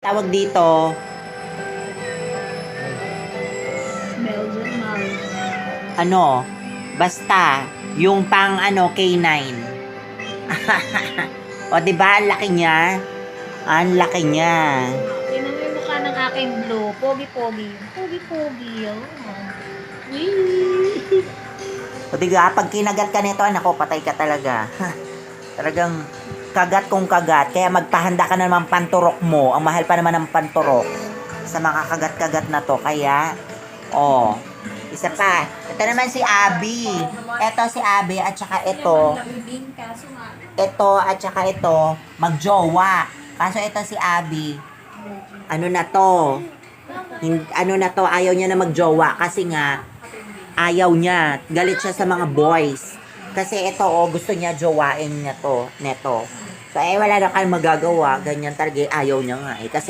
Tawag dito, Belgian Mouse. ano, basta, yung pang K9. O, di ba ang laki niya? Ang laki niya. Tingnan mo yung mukha ng aking blue. Pogi-pogi. Pogi-pogi. Oh. Wee! O, di ba, pag kinagat ka nito, nako, patay ka talaga. Talagang kagat kung kagat. Kaya magpahanda ka na naman panturok mo. Ang mahal pa naman ng panturok sa mga kagat-kagat na to. Kaya, isa pa. Ito naman si Abby. Ito si Abby at saka ito. Ito at saka ito, magjowa. Kaso ito si Abby, ano na to? Ano na to, ayaw niya na magjowa kasi nga, ayaw niya. Galit siya sa mga boys. Kasi ito, gusto niya jowain niya to, neto. So, wala na kayong magagawa. Ganyan talaga, ayaw niya nga eh. Kasi,